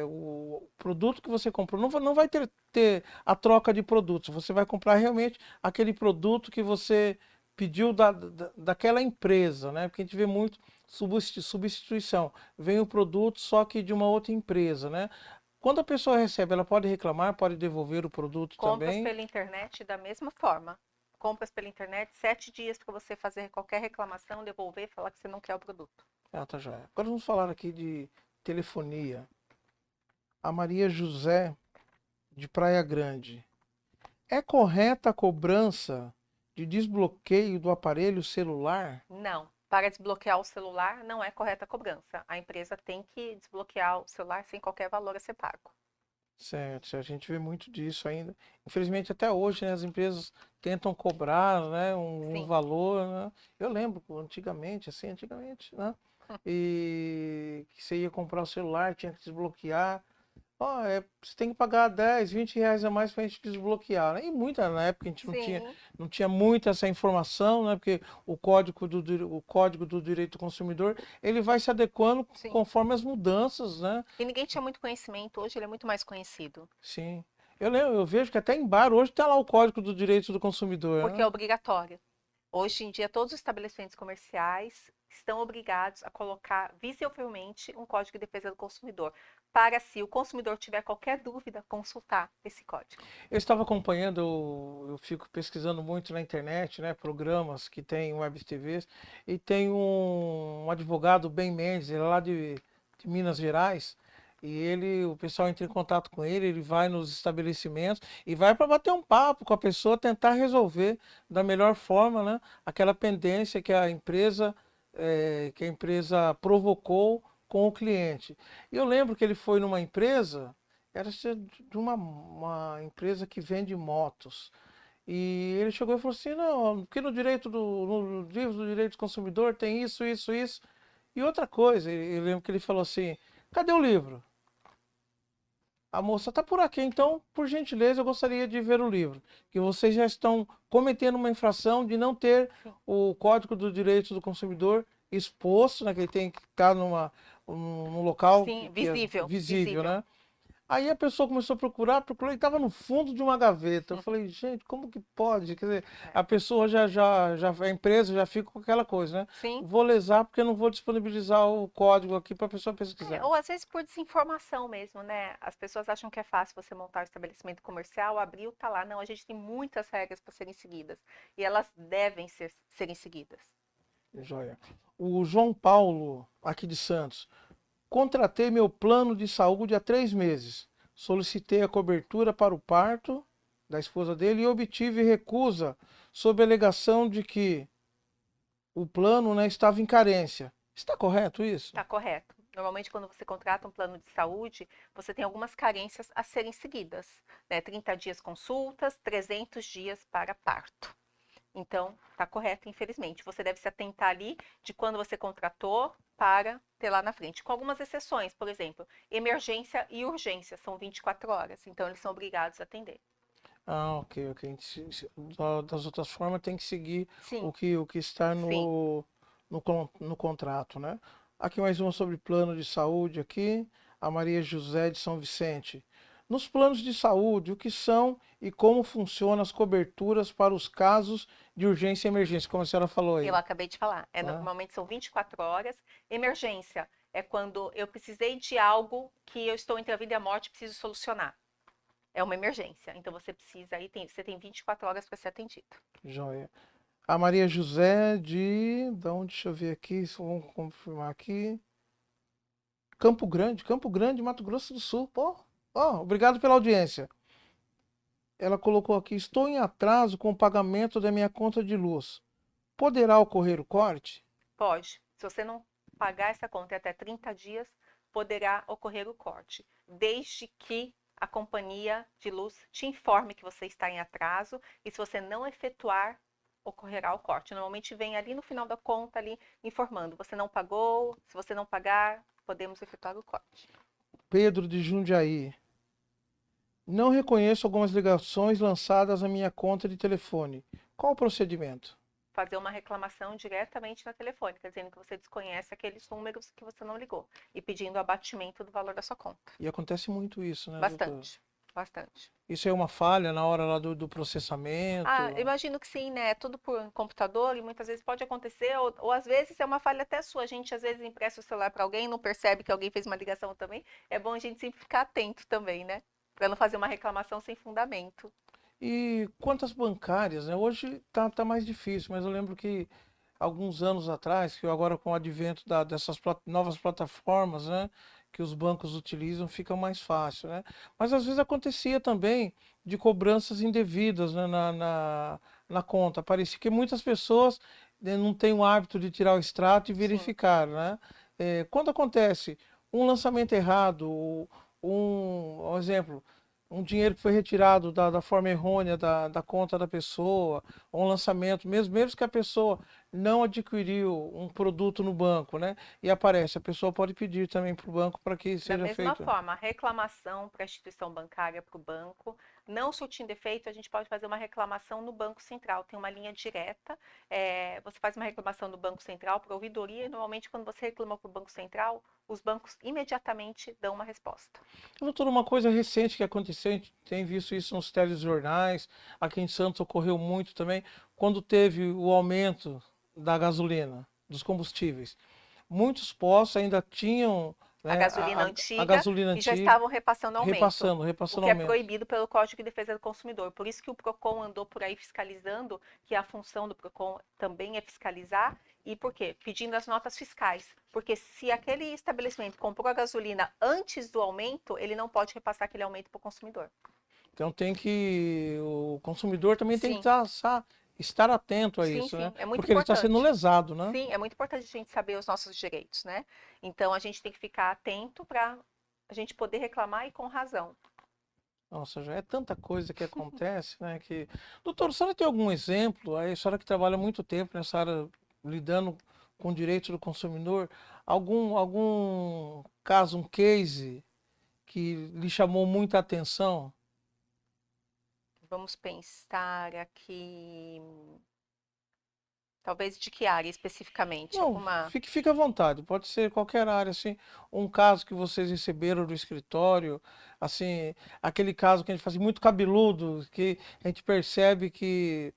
o produto que você comprou não vai ter a troca de produtos, você vai comprar realmente aquele produto que você pediu daquela empresa, né? Porque a gente vê muito substituição, vem o produto só que de uma outra empresa, né? Quando a pessoa recebe, ela pode reclamar, pode devolver o produto Compras também? pela internet da mesma forma. Compras pela internet, 7 dias para você fazer qualquer reclamação, devolver, falar que você não quer o produto. Ah, tá joia. Agora vamos falar aqui de telefonia. A Maria José, de Praia Grande. É correta a cobrança de desbloqueio do aparelho celular? Não. Para desbloquear o celular, não é correta a cobrança. A empresa tem que desbloquear o celular sem qualquer valor a ser pago. Certo, a gente vê muito disso ainda. Infelizmente, até hoje, né, as empresas tentam cobrar, né, um Sim. valor, né? Eu lembro, antigamente, né? E que você ia comprar o celular, tinha que desbloquear. Ó, você tem que pagar 10, 20 reais a mais para a gente desbloquear, né? E muita, na época a gente Sim. não tinha muita essa informação, né? Porque o código do direito do consumidor, ele vai se adequando Sim. conforme as mudanças, né? E ninguém tinha muito conhecimento, hoje ele é muito mais conhecido. Sim. Eu vejo que até em bar hoje está lá o código do direito do consumidor, Porque né? é obrigatório. Hoje em dia, todos os estabelecimentos comerciais estão obrigados a colocar visivelmente um código de defesa do consumidor, para se o consumidor tiver qualquer dúvida, consultar esse código. Eu estava acompanhando, eu fico pesquisando muito na internet, né? Programas que tem web TVs, e tem um advogado, Ben Mendes, ele é lá de Minas Gerais, e o pessoal entra em contato com ele vai nos estabelecimentos e vai para bater um papo com a pessoa, tentar resolver da melhor forma, né? Aquela pendência que a empresa provocou com o cliente. E eu lembro que ele foi numa empresa, era de uma empresa que vende motos. E ele chegou e falou assim, não, porque no livro do direito do consumidor tem isso, isso, isso. E outra coisa, eu lembro que ele falou assim, cadê o livro? A moça está por aqui, então, por gentileza, eu gostaria de ver o livro. Que vocês já estão cometendo uma infração de não ter o Código do Direito do Consumidor exposto, né? Que ele tem que estar num local Sim, que é visível. visível, né? Aí a pessoa começou a procurar e estava no fundo de uma gaveta. Eu falei, gente, como que pode? Quer dizer, a pessoa a empresa já fica com aquela coisa, né? Sim. Vou lesar porque eu não vou disponibilizar o código aqui para a pessoa pesquisar. Ou às vezes por desinformação mesmo, né? As pessoas acham que é fácil você montar um estabelecimento comercial, abriu, tá lá. Não, a gente tem muitas regras para serem seguidas. E elas devem serem seguidas. Joia. O João Paulo, aqui de Santos. Contratei meu plano de saúde há 3 meses. Solicitei a cobertura para o parto da esposa dele e obtive recusa sob a alegação de que o plano, né, estava em carência. Está correto isso? Está correto. Normalmente, quando você contrata um plano de saúde, você tem algumas carências a serem seguidas, né? 30 dias consultas, 300 dias para parto. Então, está correto, infelizmente. Você deve se atentar ali de quando você contratou para ter lá na frente. Com algumas exceções, por exemplo, emergência e urgência são 24 horas. Então, eles são obrigados a atender. Ah, ok, ok. Das outras formas tem que seguir Sim, o que está sim. no contrato, né? Aqui mais uma sobre plano de saúde aqui, a Maria José de São Vicente. Nos planos de saúde, o que são e como funcionam as coberturas para os casos de urgência e emergência, como a senhora falou Eu aí, acabei de falar. né? Normalmente são 24 horas. Emergência é quando eu precisei de algo que eu estou entre a vida e a morte e preciso solucionar. É uma emergência. Então você precisa você tem 24 horas para ser atendido. Joia. A Maria José de onde? Deixa eu ver aqui, só vamos confirmar aqui. Campo Grande, Mato Grosso do Sul. Pô, ó, obrigado pela audiência. Ela colocou aqui: estou em atraso com o pagamento da minha conta de luz. Poderá ocorrer o corte? Pode. Se você não pagar essa conta em até 30 dias, poderá ocorrer o corte, desde que a companhia de luz te informe que você está em atraso e se você não efetuar, ocorrerá o corte. Normalmente vem ali no final da conta ali informando, você não pagou, se você não pagar, podemos efetuar o corte. Pedro de Jundiaí. Não reconheço algumas ligações lançadas na minha conta de telefone. Qual o procedimento? Fazer uma reclamação diretamente na telefônica, dizendo que você desconhece aqueles números que você não ligou e pedindo o abatimento do valor da sua conta. E acontece muito isso, né, doutor? Bastante, bastante. Isso é uma falha na hora lá do processamento? Ah, eu imagino que sim, né? Tudo por computador e muitas vezes pode acontecer, ou às vezes é uma falha até sua. A gente às vezes empresta o celular para alguém, não percebe que alguém fez uma ligação também. É bom a gente sempre ficar atento também, né? Para não fazer uma reclamação sem fundamento. E quantas bancárias, né? Hoje tá mais difícil, mas eu lembro que alguns anos atrás, que agora com o advento dessas novas plataformas, né, que os bancos utilizam, fica mais fácil, né? Mas às vezes acontecia também de cobranças indevidas, né, na conta. Parecia que muitas pessoas, né, não têm o hábito de tirar o extrato e Sim. verificar, né? Quando acontece um lançamento errado, um exemplo, um dinheiro que foi retirado da forma errônea da conta da pessoa, ou um lançamento, mesmo que a pessoa não adquiriu um produto no banco, né? E aparece, a pessoa pode pedir também para o banco para que Da seja mesma feito. forma, a reclamação para a instituição bancária, para o banco, não surtindo efeito, a gente pode fazer uma reclamação no Banco Central. Tem uma linha direta, você faz uma reclamação no Banco Central para a ouvidoria, e normalmente quando você reclama para o Banco Central, os bancos imediatamente dão uma resposta. Doutor, uma coisa recente que aconteceu, a gente tem visto isso nos telejornais, aqui em Santos ocorreu muito também, quando teve o aumento da gasolina, dos combustíveis. Muitos postos ainda tinham, A né, gasolina a antiga gasolina e já antiga estavam repassando aumento, o repassando que é aumento. proibido pelo Código de Defesa do Consumidor. Por isso que o Procon andou por aí fiscalizando, que a função do Procon também é fiscalizar. E por quê? Pedindo as notas fiscais. Porque se aquele estabelecimento comprou a gasolina antes do aumento, ele não pode repassar aquele aumento para o consumidor. Então o consumidor também tem que Sim, estar atento a sim, isso, né? sim, é muito Porque ele está sendo importante. lesado, né? Sim, é muito importante a gente saber os nossos direitos, né? Então a gente tem que ficar atento para a gente poder reclamar e com razão. Nossa, já é tanta coisa que acontece, né? Que... Doutor, a senhora tem algum exemplo? Aí, a senhora que trabalha há muito tempo nessa área, lidando com o direito do consumidor, algum caso, um case que lhe chamou muita atenção? Vamos pensar aqui, talvez de que área especificamente? Não, Alguma. fique à vontade, pode ser qualquer área, assim, um caso que vocês receberam do escritório, assim, aquele caso que a gente faz assim, muito cabeludo, que a gente percebe que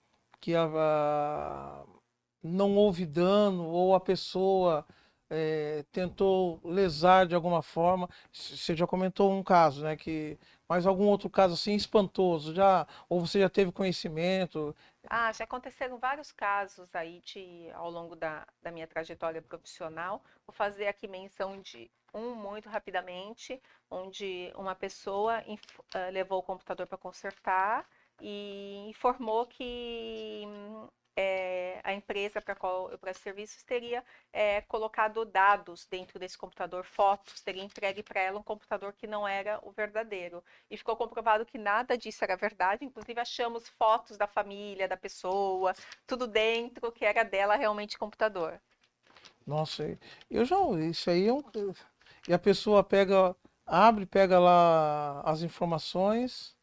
não houve dano ou a pessoa tentou lesar de alguma forma. Você já comentou um caso, né, mas algum outro caso assim espantoso, ou você já teve conhecimento? Ah, já aconteceram vários casos aí ao longo da minha trajetória profissional. Vou fazer aqui menção de um muito rapidamente, onde uma pessoa levou o computador para consertar e informou que a empresa para a qual eu presto serviços teria colocado dados dentro desse computador, fotos, teria entregue para ela um computador que não era o verdadeiro. E ficou comprovado que nada disso era verdade, inclusive achamos fotos da família, da pessoa, tudo dentro que era dela realmente computador. Nossa, eu já, isso aí é um. E a pessoa pega lá as informações.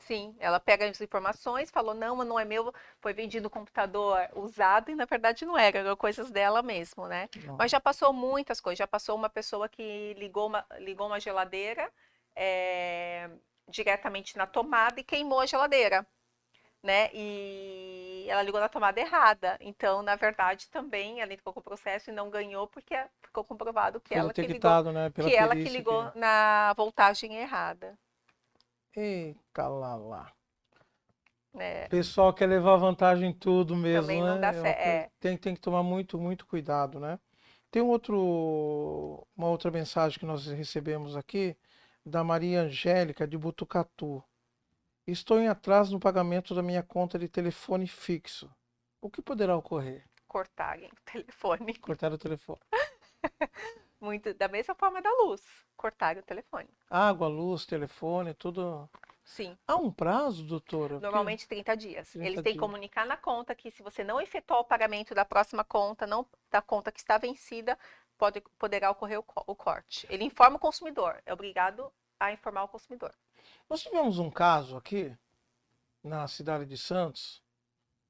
Sim, ela pega as informações, falou, não é meu, foi vendido um computador usado e na verdade não era, eram coisas dela mesmo, né? Não. Mas já passou muitas coisas, já passou uma pessoa que ligou uma geladeira diretamente na tomada e queimou a geladeira, né? E ela ligou na tomada errada. Então, na verdade, também ela entrou com o processo e não ganhou porque ficou comprovado Foi detectado, né, pela que ela que perícia ligou na voltagem errada, Eita lá. né? O pessoal quer levar vantagem em tudo mesmo, Também não dá né? É uma certo. coisa, tem que tomar muito cuidado, né? Tem uma outra mensagem que nós recebemos aqui, da Maria Angélica de Butucatu. Estou em atraso no pagamento da minha conta de telefone fixo. O que poderá ocorrer? Cortarem o telefone. Cortar o telefone. Muito, da mesma forma da luz, cortarem o telefone. Água, luz, telefone, tudo. Sim, Há um prazo, doutora? normalmente 30 dias. Eles 30 têm que dias. comunicar na conta que se você não efetuar o pagamento da próxima conta, não da conta que está vencida, poderá ocorrer o corte. Ele informa o consumidor, é obrigado a informar o consumidor. Nós tivemos um caso aqui, na cidade de Santos,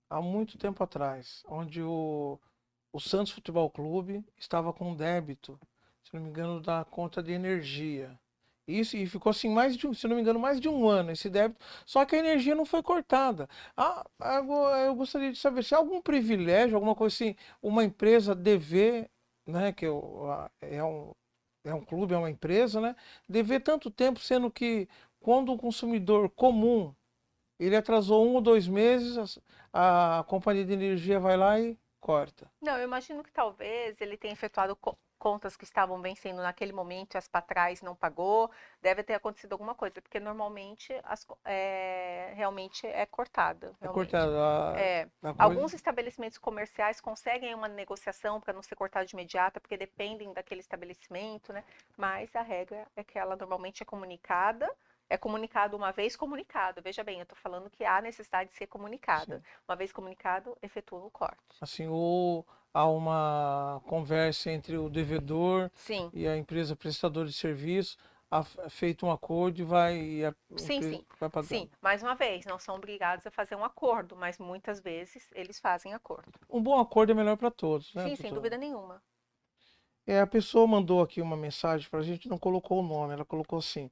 há muito tempo atrás, onde o Santos Futebol Clube estava com débito, se não me engano, da conta de energia. Isso, e ficou assim se não me engano, mais de um ano esse débito, só que a energia não foi cortada. Agora, eu gostaria de saber se há algum privilégio, alguma coisa assim, uma empresa dever, né, é um clube, é uma empresa, né, dever tanto tempo, sendo que quando o consumidor comum ele atrasou 1 ou 2 meses, a companhia de energia vai lá e corta. Não, eu imagino que talvez ele tenha efetuado contas que estavam vencendo naquele momento e as para trás não pagou. Deve ter acontecido alguma coisa, porque normalmente realmente é cortada. É Realmente. cortada a coisa. Alguns estabelecimentos comerciais conseguem uma negociação para não ser cortada de imediata, porque dependem daquele estabelecimento, né? Mas a regra é que ela normalmente é comunicado uma vez comunicado. Veja bem, eu estou falando que há necessidade de ser comunicada. Sim. Uma vez comunicado, efetua o corte. Assim, ou há uma conversa entre o devedor Sim, e a empresa prestadora de serviço, feito um acordo e a sim, empresa sim. vai Sim, pagando. mais uma vez, não são obrigados a fazer um acordo, mas muitas vezes eles fazem acordo. Um bom acordo é melhor para todos, né, Sim, sem doutor? dúvida nenhuma. A pessoa mandou aqui uma mensagem para a gente, não colocou o nome, ela colocou assim: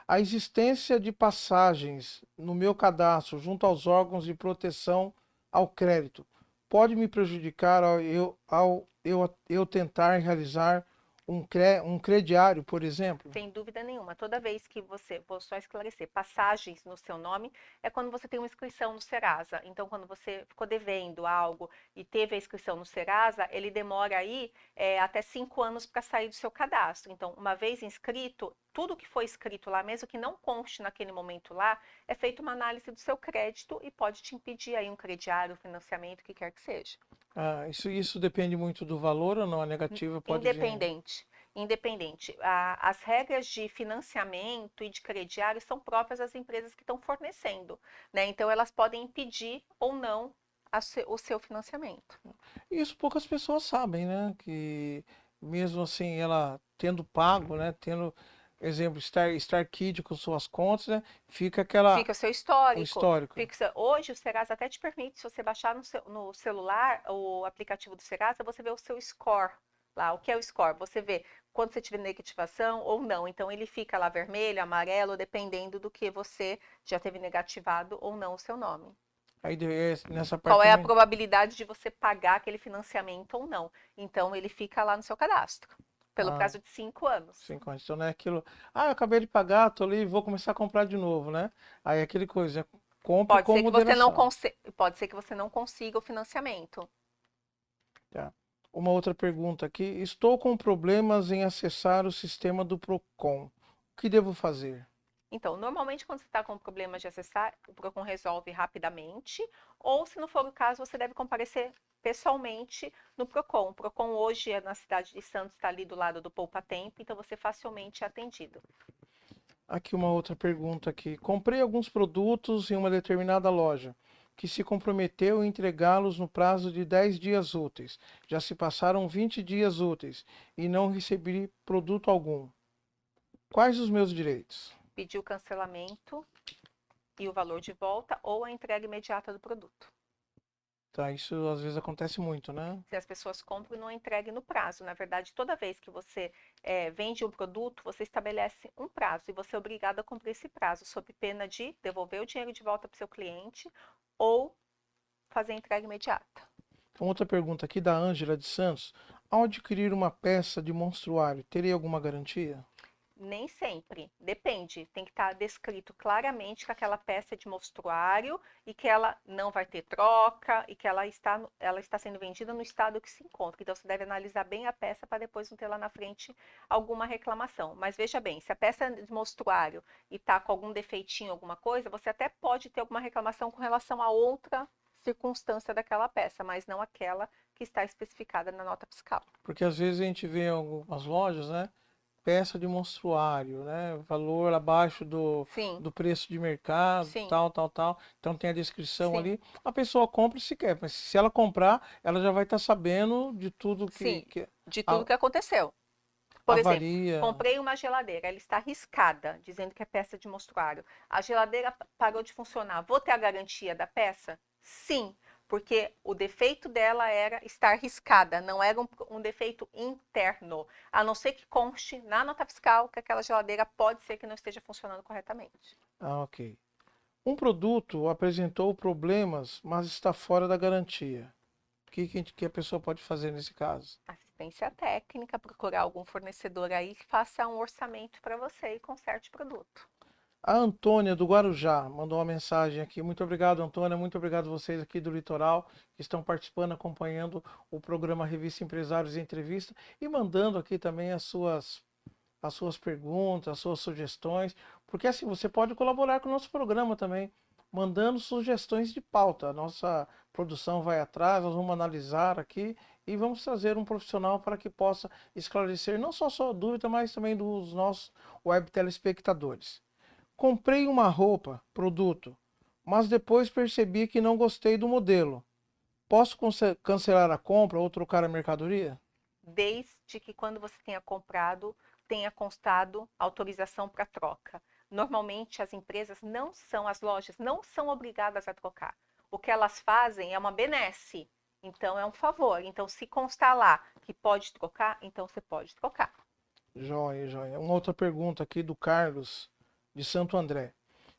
a existência de passagens no meu cadastro junto aos órgãos de proteção ao crédito pode me prejudicar ao eu tentar realizar um crediário, por exemplo? Sem dúvida nenhuma. Toda vez que vou só esclarecer, passagens no seu nome é quando você tem uma inscrição no Serasa. Então, quando você ficou devendo algo e teve a inscrição no Serasa, ele demora aí até 5 anos para sair do seu cadastro. Então, uma vez inscrito, tudo que foi escrito lá, mesmo que não conste naquele momento lá, é feita uma análise do seu crédito e pode te impedir aí um crediário, financiamento, o que quer que seja. Isso depende muito do valor ou não? A negativa pode vir. Independente. As regras de financiamento e de crediário são próprias das empresas que estão fornecendo, né? Então, elas podem impedir ou não o seu financiamento. Isso poucas pessoas sabem, né? Que mesmo assim, ela tendo pago, né? Tendo, exemplo, Star Kid com suas contas, né? Fica Fica o seu o histórico. histórico. Hoje, o Serasa até te permite, se você baixar no celular o aplicativo do Serasa, você vê o seu score lá. O que é o score? Você vê quando você tiver negativação ou não. Então, ele fica lá vermelho, amarelo, dependendo do que você já teve negativado ou não o seu nome. Aí nessa parte Qual é a também. probabilidade de você pagar aquele financiamento ou não? Então, ele fica lá no seu cadastro, pelo Ah, prazo de 5 anos. 5 anos. Então não é aquilo. Eu acabei de pagar, tô ali, vou começar a comprar de novo, né? Aí é aquele coisa, compre Pode com ser que você não moderação. pode ser que você não consiga o financiamento. Tá. Uma outra pergunta aqui. Estou com problemas em acessar o sistema do Procon. O que devo fazer? Então, normalmente, quando você está com problemas de acessar, o Procon resolve rapidamente, ou, se não for o caso, você deve comparecer pessoalmente no Procon. O Procon hoje, na cidade de Santos, está ali do lado do Poupa Tempo, então você facilmente é atendido. Aqui uma outra pergunta aqui. Comprei alguns produtos em uma determinada loja, que se comprometeu em entregá-los no prazo de 10 dias úteis. Já se passaram 20 dias úteis e não recebi produto algum. Quais os meus direitos? Pediu cancelamento e o valor de volta ou a entrega imediata do produto. Tá, isso às vezes acontece muito, né? Se as pessoas compram e não entreguem no prazo. Na verdade, toda vez que você vende um produto, você estabelece um prazo e você é obrigado a cumprir esse prazo, sob pena de devolver o dinheiro de volta para o seu cliente ou fazer a entrega imediata. Então, outra pergunta aqui da Ângela de Santos. Ao adquirir uma peça de monstruário, teria alguma garantia? Nem sempre, depende. Tem que estar descrito claramente que aquela peça é de monstruário e que ela não vai ter troca e que ela está sendo vendida no estado que se encontra. Então, você deve analisar bem a peça para depois não ter lá na frente alguma reclamação. Mas veja bem, se a peça é de monstruário e está com algum defeitinho, alguma coisa, você até pode ter alguma reclamação com relação a outra circunstância daquela peça, mas não aquela que está especificada na nota fiscal. Porque às vezes a gente vê em algumas lojas, né? Peça de monstruário, né? Valor abaixo do preço de mercado, Sim. tal. Então tem a descrição Sim. ali. A pessoa compra se quer, mas se ela comprar, ela já vai estar sabendo de tudo de tudo que aconteceu. Por exemplo, avaria. comprei uma geladeira, ela está riscada, dizendo que é peça de monstruário. A geladeira parou de funcionar. Vou ter a garantia da peça? Sim, porque o defeito dela era estar riscada, não era um defeito interno. A não ser que conste na nota fiscal que aquela geladeira pode ser que não esteja funcionando corretamente. Ah, ok. Um produto apresentou problemas, mas está fora da garantia. O que a pessoa pode fazer nesse caso? Assistência técnica, procurar algum fornecedor aí que faça um orçamento para você e conserte o produto. A Antônia do Guarujá mandou uma mensagem aqui. Muito obrigado, Antônia. Muito obrigado a vocês aqui do Litoral que estão participando, acompanhando o programa Revista Empresários em Entrevista e mandando aqui também as suas perguntas, as suas sugestões, porque assim você pode colaborar com o nosso programa também, mandando sugestões de pauta. A nossa produção vai atrás, nós vamos analisar aqui e vamos trazer um profissional para que possa esclarecer não só a sua dúvida, mas também dos nossos web telespectadores. Comprei uma roupa, produto, mas depois percebi que não gostei do modelo. Posso cancelar a compra ou trocar a mercadoria? Desde que quando você tenha comprado, tenha constado autorização para troca. Normalmente as empresas as lojas não são obrigadas a trocar. O que elas fazem é uma benesse, então é um favor. Então se constar lá que pode trocar, então você pode trocar. Joia, joia. Uma outra pergunta aqui do Carlos de Santo André.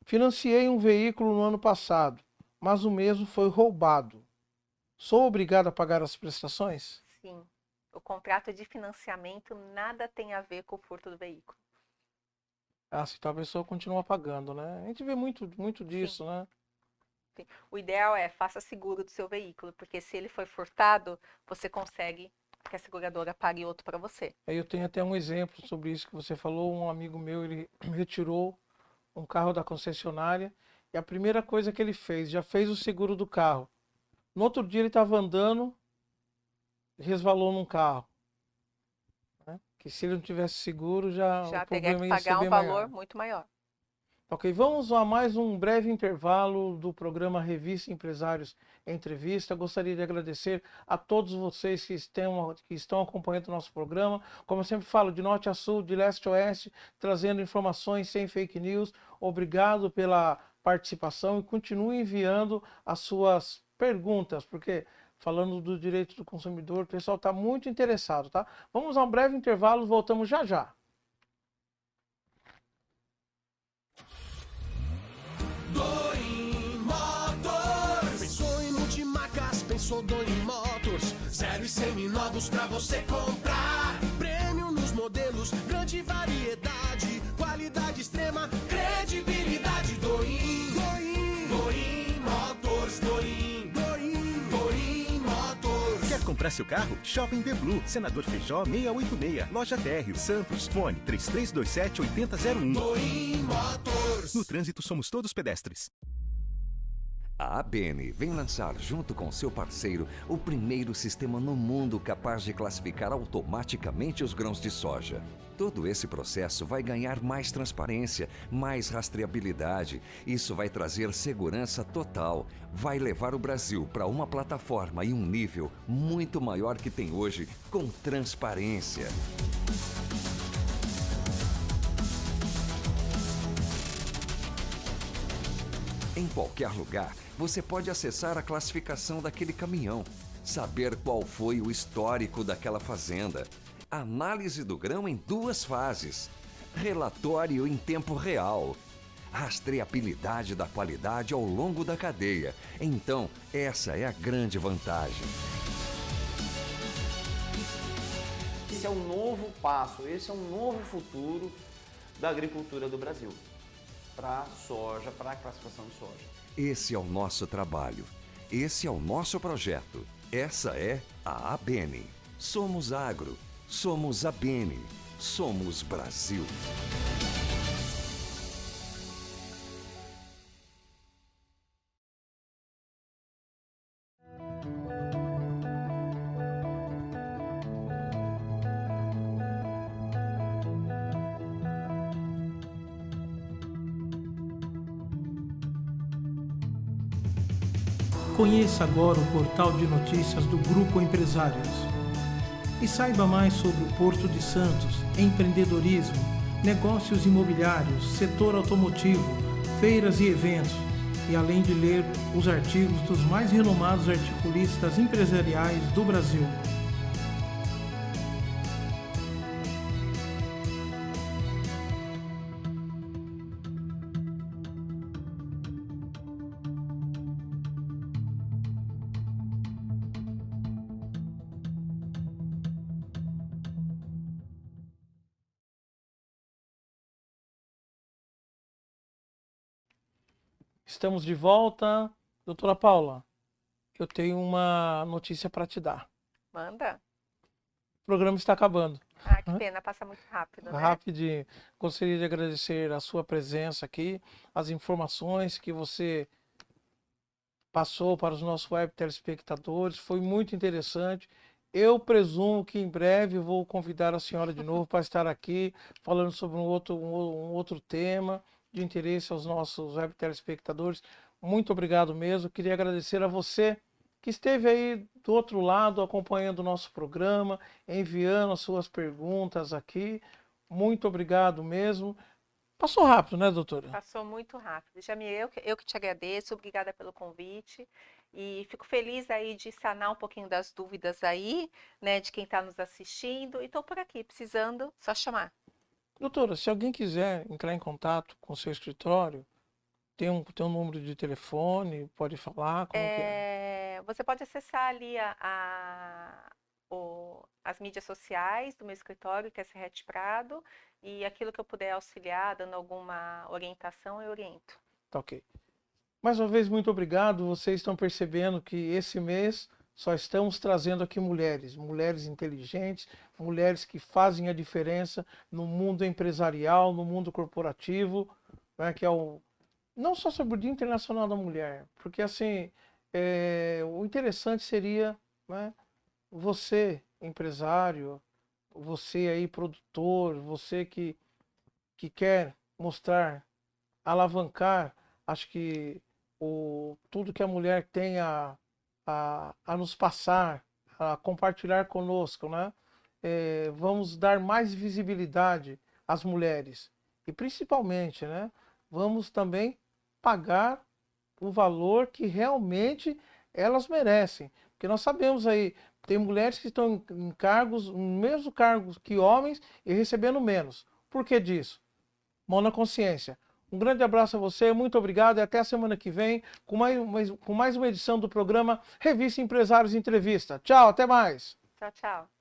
Financiei um veículo no ano passado, mas o mesmo foi roubado. Sou obrigado a pagar as prestações? Sim. O contrato de financiamento nada tem a ver com o furto do veículo. Ah, se a pessoa continua pagando, né? A gente vê muito disso, Sim. né? Sim. O ideal é faça seguro do seu veículo, porque se ele foi furtado, você consegue que a seguradora pague outro para você. Eu tenho até um exemplo sobre isso que você falou. Um amigo meu, ele retirou um carro da concessionária e a primeira coisa que ele fez, já fez o seguro do carro. No outro dia ele estava andando, resvalou num carro. Né? Que se ele não tivesse seguro, Já o teria problema que ia ser pagar bem um valor maior. muito maior. Ok, vamos a mais um breve intervalo do programa Revista Empresários Entrevista. Gostaria de agradecer a todos vocês que estão acompanhando o nosso programa. Como eu sempre falo, de norte a sul, de leste a oeste, trazendo informações sem fake news. Obrigado pela participação e continue enviando as suas perguntas, porque falando do direito do consumidor, o pessoal está muito interessado, tá? Vamos a um breve intervalo, voltamos já já. Pensou Doim Motors, 0 e seminovos pra você comprar. Prêmio nos modelos, grande variedade, qualidade extrema, credibilidade. Doim Motors, Doim Motors. Quer comprar seu carro? Shopping The Blue, Senador Feijó 686, Loja Térreo, Santos, fone 3327-8001. Doim Motors. No trânsito somos todos pedestres. A ABN vem lançar, junto com seu parceiro, o primeiro sistema no mundo capaz de classificar automaticamente os grãos de soja. Todo esse processo vai ganhar mais transparência, mais rastreabilidade. Isso vai trazer segurança total. Vai levar o Brasil para uma plataforma e um nível muito maior que tem hoje, com transparência. Em qualquer lugar, você pode acessar a classificação daquele caminhão, saber qual foi o histórico daquela fazenda, análise do grão em 2 fases, relatório em tempo real, rastreabilidade da qualidade ao longo da cadeia. Então, essa é a grande vantagem. Esse é um novo passo, esse é um novo futuro da agricultura do Brasil, para a soja, para a classificação de soja. Esse é o nosso trabalho, esse é o nosso projeto, essa é a ABN. Somos agro, somos ABN, somos Brasil. Conheça agora o portal de notícias do Grupo Empresários e saiba mais sobre o Porto de Santos, empreendedorismo, negócios imobiliários, setor automotivo, feiras e eventos, e além de ler os artigos dos mais renomados articulistas empresariais do Brasil. Estamos de volta. Doutora Paula, eu tenho uma notícia para te dar. Manda. O programa está acabando. Ah, que pena, passa muito rápido, né? Rapidinho. Gostaria de agradecer a sua presença aqui, as informações que você passou para os nossos web telespectadores. Foi muito interessante. Eu presumo que em breve vou convidar a senhora de novo para estar aqui falando sobre um outro tema de interesse aos nossos web telespectadores. Muito obrigado mesmo. Queria agradecer a você que esteve aí do outro lado acompanhando o nosso programa, enviando as suas perguntas aqui. Muito obrigado mesmo. Passou rápido, né, doutora? Passou muito rápido. Jamie, eu que te agradeço, obrigada pelo convite. E fico feliz aí de sanar um pouquinho das dúvidas aí, né, de quem está nos assistindo. E estou por aqui, precisando, só chamar. Doutora, se alguém quiser entrar em contato com o seu escritório, tem um número de telefone, pode falar? Como que é? Você pode acessar ali as mídias sociais do meu escritório, que é Serrete Prado, e aquilo que eu puder auxiliar, dando alguma orientação, eu oriento. Tá ok. Mais uma vez, muito obrigado. Vocês estão percebendo que esse mês só estamos trazendo aqui mulheres inteligentes, mulheres que fazem a diferença no mundo empresarial, no mundo corporativo, né, que é não só sobre o Dia Internacional da Mulher, porque assim, o interessante seria, né, você, empresário, você aí, produtor, você que quer mostrar, alavancar, acho que tudo que a mulher tem a nos passar, a compartilhar conosco, né? Vamos dar mais visibilidade às mulheres e principalmente, né? Vamos também pagar o valor que realmente elas merecem, porque nós sabemos aí, tem mulheres que estão em cargos, no mesmo cargo que homens e recebendo menos. Por que disso? Mão na consciência. Um grande abraço a você, muito obrigado e até a semana que vem com mais uma edição do programa Revista Empresários Entrevista. Tchau, até mais. Tchau, tchau.